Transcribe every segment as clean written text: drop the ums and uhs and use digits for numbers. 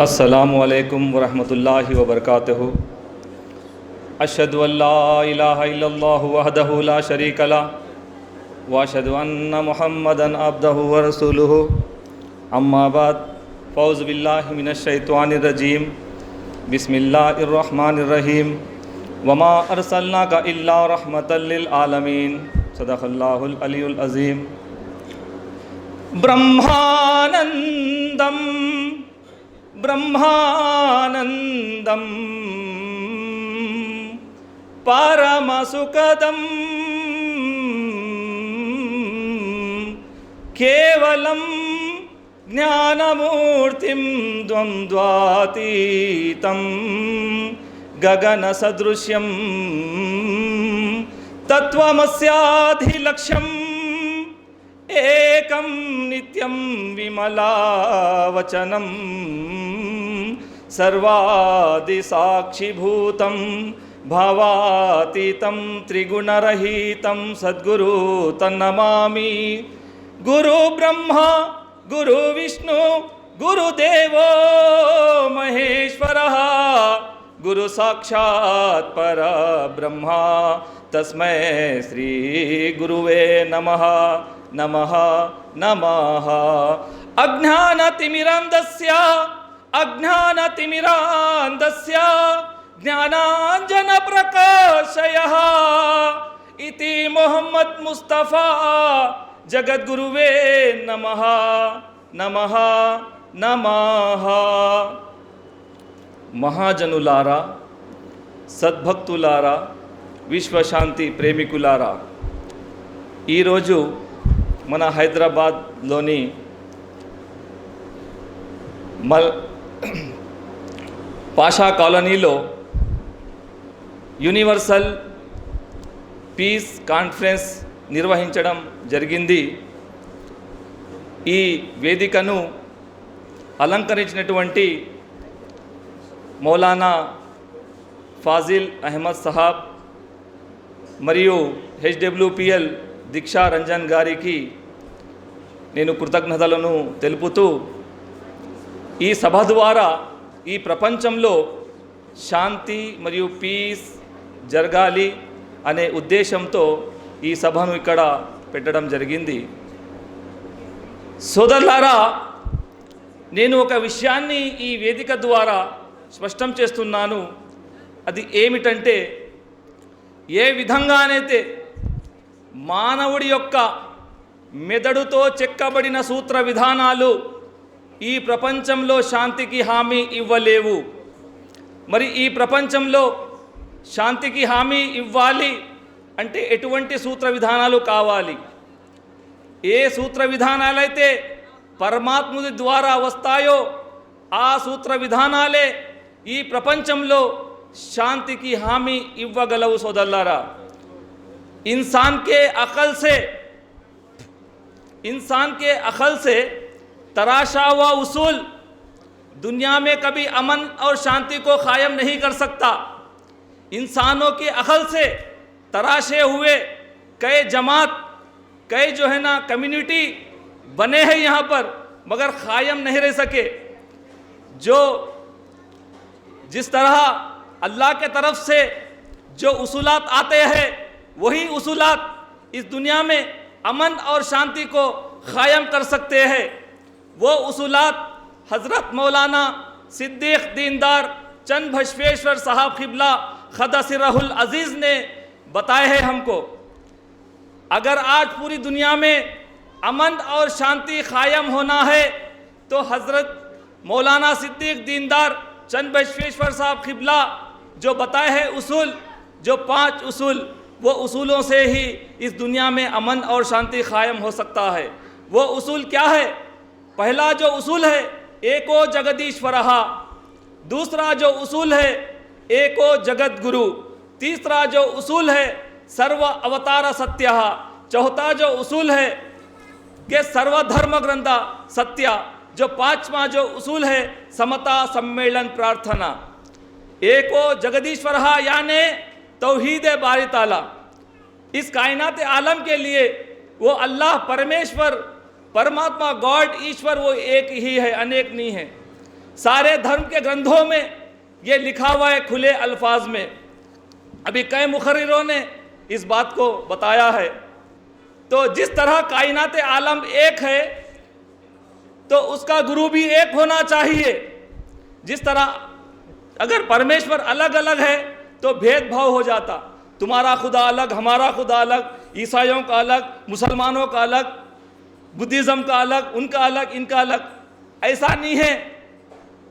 अस्सलामु अलैकुम वरहमतुल्लाहि वबरकातुहू। अशहदु अल्ला इलाहा इल्लल्लाहु वहदहु ला शरीका लह व अशहदु अन्ना मुहम्मदन अब्दुहु व रसूलुहु। अम्मा बाद फ़ौज़ु बिल्लाहि मिनश शैतानिर रजीम। बिस्मिल्लाहिर रहमानिर रहीम। वमा अरसलनाका इल्ला रहमतल लिल आलमीन। सदक़ल्लाहुल अलीयुल अज़ीम। ब्रह्मानंदम ब्रह्मानंदम परमसुखदम केवलम ज्ञानमूर्तिम द्वंद्वातीतं गगनसदृश्यं तत्त्वमस्याधिलक्ष्यम् एकं नित्यं विमलावचनं सर्वादिसाक्षिभूतं भावातीतं त्रिगुणरहितं सद्गुरु तन्नमामि। गुरु ब्रह्मा गुरु विष्णु गुरुदेवो महेश्वरः गुरु साक्षात् परब्रह्मा तस्मै श्री गुरुवे नमः नमः नमः। अज्ञानतिमिरान्धस्य ज्ञानाञ्जनप्रकाशयः इति मोहम्मद मुस्तफ़ा जगद्गुरुवे नमः नमः नमः। महाजनुलारा, सद्भक्तुलारा, విశ్వశాంతి ప్రేమికులారా, ఈరోజు మన హైదరాబాద్లోని పాషా కాలనీలో యూనివర్సల్ పీస్ కాన్ఫరెన్స్ నిర్వహించడం జరిగింది. ఈ వేదికను అలంకరించినటువంటి మౌలానా ఫాజిల్ అహ్మద్ సహాబ్ మరియు హెచ్డబ్ల్యూపిఎల్ దీక్షా రంజన్ గారికి నేను కృతజ్ఞతలను తెలుపుతూ, ఈ సభ ద్వారా ఈ ప్రపంచంలో శాంతి మరియు పీస్ జరగాలి అనే ఉద్దేశంతో ఈ సభను ఇక్కడ పెట్టడం జరిగింది. సోదరులారా, నేను ఒక విషయాన్ని ఈ వేదిక ద్వారా స్పష్టం చేస్తున్నాను. అది ఏమిటంటే, ఏ విధంగానైతే మానవుడి యొక్క మెదడుతో చెక్కబడిన సూత్ర విధానాలు ఈ ప్రపంచంలో శాంతికి హామీ ఇవ్వలేవు. మరి ఈ ప్రపంచంలో శాంతికి హామీ ఇవ్వాలి అంటే ఎటువంటి సూత్ర విధానాలు కావాలి? ఏ సూత్ర విధానాలైతే పరమాత్ముడి ద్వారా వస్తాయో ఆ సూత్ర విధానాలే ఈ ప్రపంచంలో शांति की हामी इव्वगलव सोदल्लारा। इंसान के अकल से तराशा हुआ उसूल दुनिया में कभी अमन और शांति को कायम नहीं कर सकता। इंसानों के अकल से तराशे हुए कई जमात, कई जो है ना कम्युनिटी बने हैं यहाँ पर, मगर कायम नहीं रह सके। जो जिस तरह अल्लाह के तरफ से जो उसूलात आते हैं वही उसूलात इस दुनिया में अमन और शांति को कायम कर सकते हैं। वो उसूलात हज़रत मौलाना सिद्दीक़ दीनदार चंद बसवेश्वर साहब क़िबला क़द्दसिर्रुहुल अज़ीज़ ने बताए हैं हमको। अगर आज पूरी दुनिया में अमन और शांति कायम होना है तो हज़रत मौलाना सिद्दीक़ दीनदार चंद बसवेश्वर साहब क़िबला जो बताए हैं उसूल, जो 5 उसूल, वो उसूलों से ही इस दुनिया में अमन और शांति कायम हो सकता है। वो उसूल क्या है? पहला जो उसूल है एको जगदीश्वरः, दूसरा जो उसूल है एको जगत गुरु, तीसरा जो उसूल है सर्व अवतार सत्यः, चौथा जो उसूल है कि सर्वधर्म ग्रंथ सत्य, जो 5वां जो उसूल है समता सम्मेलन प्रार्थना। एको जगदीश्वर यानी तौहीद बारी ताला। इस कायनात आलम के लिए वो अल्लाह परमेश्वर परमात्मा गॉड ईश्वर वो एक ही है, अनेक नहीं है। सारे धर्म के ग्रंथों में ये लिखा हुआ है खुले अल्फाज में। अभी कई मुखर्रिरों ने इस बात को बताया है। तो जिस तरह कायनात आलम एक है तो उसका गुरु भी एक होना चाहिए। जिस तरह अगर परमेश्वर अलग अलग है तो भेदभाव हो जाता, तुम्हारा खुदा अलग, हमारा खुदा अलग, ईसाइयों का अलग, मुसलमानों का अलग, बुद्धिज़्म का अलग, उनका अलग, इनका अलग। ऐसा नहीं है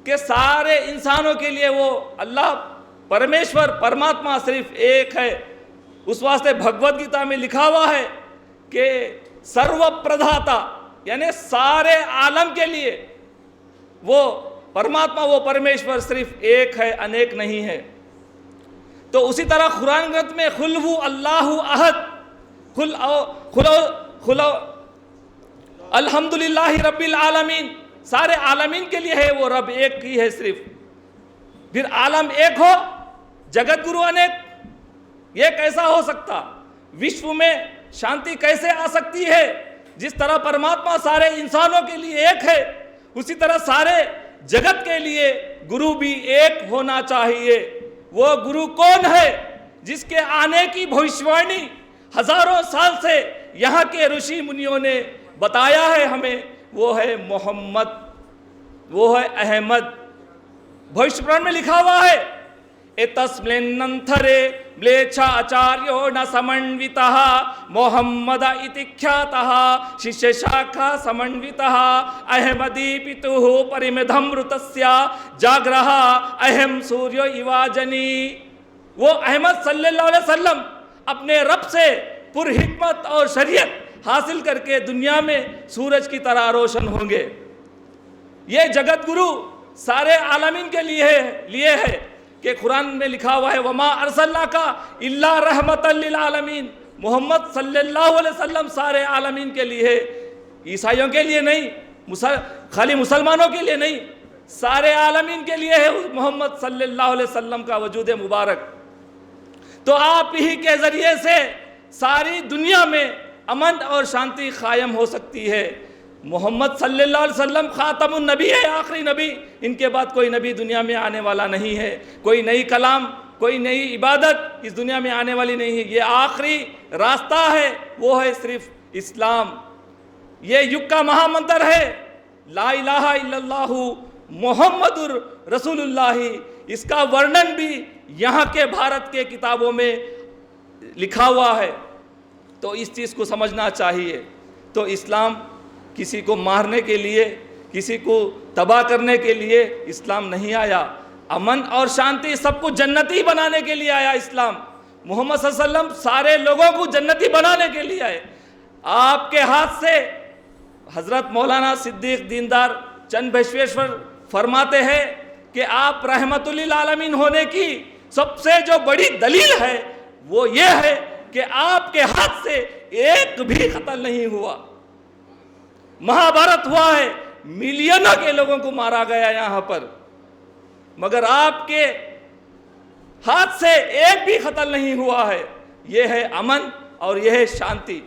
कि सारे इंसानों के लिए वो अल्लाह परमेश्वर परमात्मा सिर्फ एक है। उस वास्ते भगवत गीता में लिखा हुआ है कि सर्वप्रदाता यानी सारे आलम के लिए वो परमात्मा, वो परमेश्वर सिर्फ एक है, अनेक नहीं है। तो उसी तरह कुरान ग्रंथ में खुलहु अल्लाहु अहद, खुलो अल्हम्दुलिल्लाहि रब्बिल आलमीन, सारे आलमीन के लिए है वो रब एक ही है सिर्फ। फिर आलम एक हो, जगत गुरु अनेक, ये कैसा हो सकता? विश्व में शांति कैसे आ सकती है? जिस तरह परमात्मा सारे इंसानों के लिए एक है, उसी तरह सारे जगत के लिए गुरु भी एक होना चाहिए। वो गुरु कौन है? जिसके आने की भविष्यवाणी हजारों साल से यहाँ के ऋषि मुनियों ने बताया है हमें, वो है मोहम्मद, वो है अहमद। भविष्य पुराण में लिखा हुआ है एतस्मिन्नंथरे म्लेच्छा आचार्यो न समन्वितः मोहम्मद इति ख्यातः शिष्य शाखा समन्वितः अहमदी पितुः परिमिधम ऋतस्य जाग्रह अहम सूर्यो इवाजनी। वो अहमद सल्लल्लाहु अलैहि वसल्लम अपने रब से पुर हिकमत और शरीयत हासिल करके दुनिया में सूरज की तरह रोशन होंगे। ये जगत गुरु सारे आलमीन के लिए है कि कुरान में लिखा हुआ है वमा अरसलनाका इल्ला रहमतल लिल आलमीन। मोहम्मद सल्लल्लाहु अलैहि वसल्लम सारे आलमीन के लिए है, ईसाइयों के लिए नहीं, खाली मुसलमानों के लिए नहीं, सारे आलमीन के लिए है मोहम्मद सल्लल्लाहु अलैहि वसल्लम का वजूद मुबारक। तो आप ही के ज़रिए से सारी दुनिया में अमन और शांति कायम हो सकती है। मोहम्मद सल्लल्लाहु अलैहि वसल्लम खातमुन नबी है, आखिरी नबी। इनके बाद कोई नबी दुनिया में आने वाला नहीं है। कोई नई कलाम, कोई नई इबादत इस दुनिया में आने वाली नहीं है। ये आखिरी रास्ता है, वो है सिर्फ इस्लाम। ये युग का महामंत्र है ला इलाहा इल्लल्लाहु मोहम्मदुर रसूलुल्लाह। इसका वर्णन भी यहाँ के भारत के किताबों में लिखा हुआ है। तो इस चीज़ को समझना चाहिए। तो इस्लाम किसी को मारने के लिए, किसी को तबाह करने के लिए इस्लाम नहीं आया। अमन और शांति सबको जन्नती बनाने के लिए आया इस्लाम। मोहम्मद सल्लल्लाहु अलैहि वसल्लम सारे लोगों को जन्नती बनाने के लिए आए। आपके हाथ से हज़रत मौलाना सिद्दीक़ दीनदार चंद बसवेश्वर फरमाते हैं कि आप रहमतुल लिल आलमीन होने की सबसे जो बड़ी दलील है वो ये है कि आपके हाथ से एक भी कत्ल नहीं हुआ। महाभारत हुआ है, मिलियनों के लोगों को मारा गया यहाँ पर, मगर आपके हाथ से एक भी कत्ल नहीं हुआ है। यह है अमन और यह है शांति।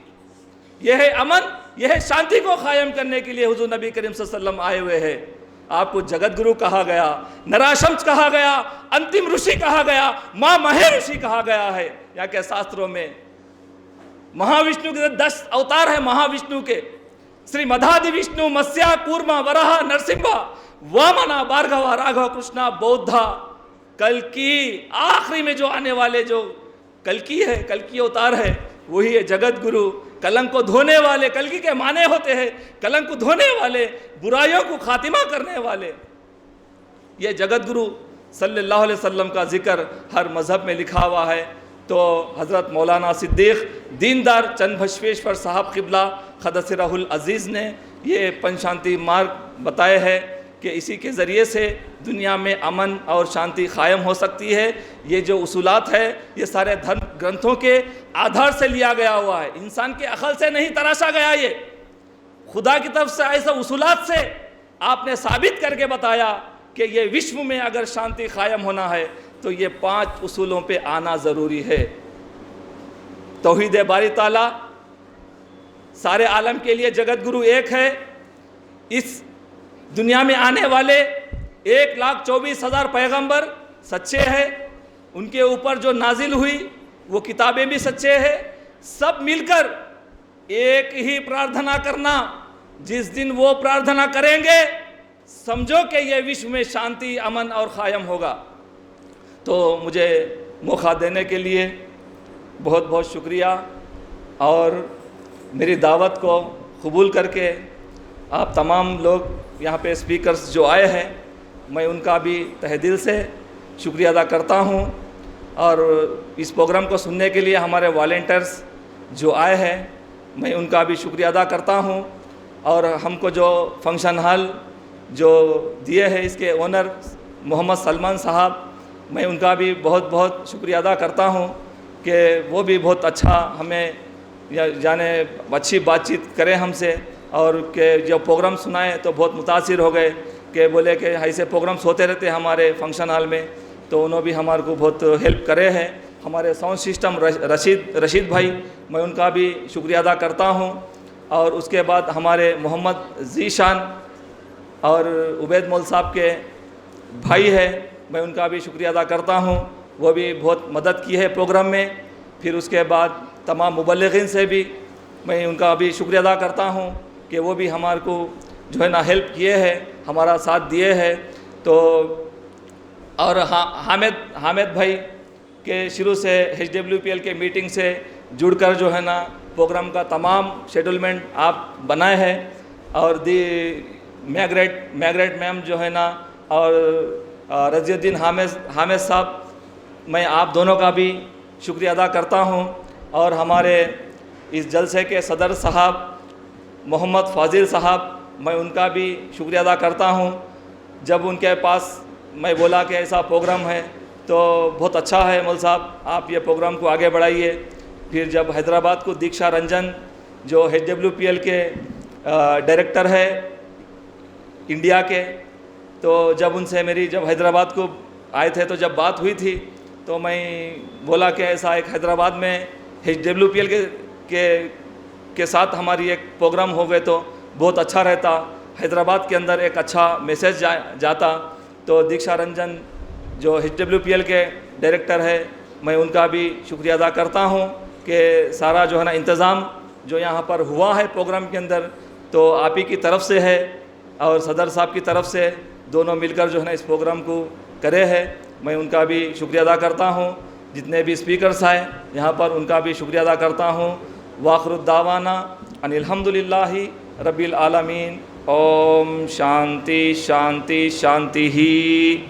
यह है अमन, यह है शांति को कायम करने के लिए हुजूर नबी करीम सल्लल्लाहु अलैहि वसल्लम आए हुए हैं। आपको जगत गुरु कहा गया, नराशंस कहा गया, अंतिम ऋषि कहा गया, माँ महे ऋषि कहा गया है। यहाँ के शास्त्रों में महाविष्णु के 10 अवतार है महाविष्णु के, श्री मधादि विष्णु, मत्स्या, कूर्मा, वराह, नरसिम्हा, वामना, भार्गवा, राघव, कृष्णा, बौद्धा, कल्कि। आखिरी में जो आने वाले जो कल्कि है, कल्कि अवतार है, वही है जगत गुरु। कलंक को धोने वाले, कल्कि के माने होते हैं कलंक को धोने वाले, बुराइयों को खातिमा करने वाले। ये जगत गुरु सल्लल्लाहु अलैहि वसल्लम का जिक्र हर मज़हब में लिखा हुआ है। तो हज़रत मौलाना सिद्दीक़ दीनदार चंद बसवेश्वर साहब क़िबला क़दसिरहुल अज़ीज़ ने ये पंचशांति मार्ग बताए हैं कि इसी के ज़रिए से दुनिया में अमन और शांति कायम हो सकती है। ये जो उसूलात है ये सारे धर्म ग्रंथों के आधार से लिया गया हुआ है, इंसान के अक़ल से नहीं तराशा गया। ये खुदा की तरफ से ऐसे उसूलात से आपने साबित करके बताया कि ये विश्व में अगर शांति कायम होना है तो ये 5 उसूलों पे आना ज़रूरी है। तौहीद बारी ताला, सारे आलम के लिए जगत गुरु एक है। इस दुनिया में आने वाले 1,24,000 पैगंबर सच्चे हैं, उनके ऊपर जो नाजिल हुई वो किताबें भी सच्चे हैं। सब मिलकर एक ही प्रार्थना करना, जिस दिन वो प्रार्थना करेंगे समझो कि ये विश्व में शांति, अमन और कायम होगा। तो मुझे मौका देने के लिए बहुत बहुत शुक्रिया, और मेरी दावत को कबूल करके आप तमाम लोग यहाँ पे स्पीकर्स जो आए हैं, मैं उनका भी तहे दिल से शुक्रिया अदा करता हूँ। और इस प्रोग्राम को सुनने के लिए हमारे वॉलंटियर्स जो आए हैं, मैं उनका भी शुक्रिया अदा करता हूँ। और हमको जो फंक्शन हॉल जो दिए हैं, इसके ओनर मोहम्मद सलमान साहब, मैं उनका भी बहुत बहुत शुक्रिया अदा करता हूँ कि वो भी बहुत अच्छा हमें जाने अच्छी बातचीत करें हमसे, और कि जो प्रोग्राम सुनाए तो बहुत मुतासिर हो गए कि बोले कि ऐसे प्रोग्राम्स होते रहते हैं हमारे फंक्शन हॉल में, तो उन्होंने भी हमारे को बहुत हेल्प करे हैं। हमारे साउंड सिस्टम रशीद भाई, मैं उनका भी शुक्रिया अदा करता हूँ। और उसके बाद हमारे मोहम्मद ज़ीशान और उबैद मौल साहब के भाई है, मैं उनका भी शुक्रिया अदा करता हूँ, वो भी बहुत मदद की है प्रोग्राम में। फिर उसके बाद तमाम मुबल्लिगीन से भी मैं उनका भी शुक्रिया अदा करता हूँ कि वो भी हमारे को जो है ना हेल्प किए हैं, हमारा साथ दिए हैं। तो और हामिद भाई के शुरू से HWPL के मीटिंग से जुड़कर जो है ना प्रोग्राम का तमाम शेड्यूलमेंट आप बनाए हैं। और दी मैग्रेट मैम जो है ना, और रज़ियुद्दीन हामिद साहब, मैं आप दोनों का भी शुक्रिया अदा करता हूँ। और हमारे इस जलसे के सदर साहब मोहम्मद फ़ाज़िल साहब, मैं उनका भी शुक्रिया अदा करता हूँ। जब उनके पास मैं बोला कि ऐसा प्रोग्राम है तो बहुत अच्छा है मौल साहब, आप ये प्रोग्राम को आगे बढ़ाइए। फिर जब हैदराबाद को दीक्षा रंजन जो HWPL के डायरेक्टर है इंडिया के, तो जब उनसे मेरी जब हैदराबाद को आए थे तो जब बात हुई थी, तो मैं बोला कि ऐसा एक हैदराबाद में HWPL के साथ हमारी एक प्रोग्राम हो गए तो बहुत अच्छा रहता, हैदराबाद के अंदर एक अच्छा मैसेज जाता। तो दीक्षा रंजन जो HWPL के डायरेक्टर है, मैं उनका भी शुक्रिया अदा करता हूँ कि सारा जो है ना इंतज़ाम जो यहाँ पर हुआ है प्रोग्राम के अंदर, तो आप ही की तरफ से है और सदर साहब की तरफ से, दोनों मिलकर जो है ना इस प्रोग्राम को करे है। मैं उनका भी शुक्रिया अदा करता हूँ। जितने भी स्पीकर्स आए यहाँ पर, उनका भी शुक्रिया अदा करता हूँ। वाखिरुद्दावाना अनिल हम्दुलिल्लाहि रब्बिल आलमीन। ओम शांति शांति शांति ही।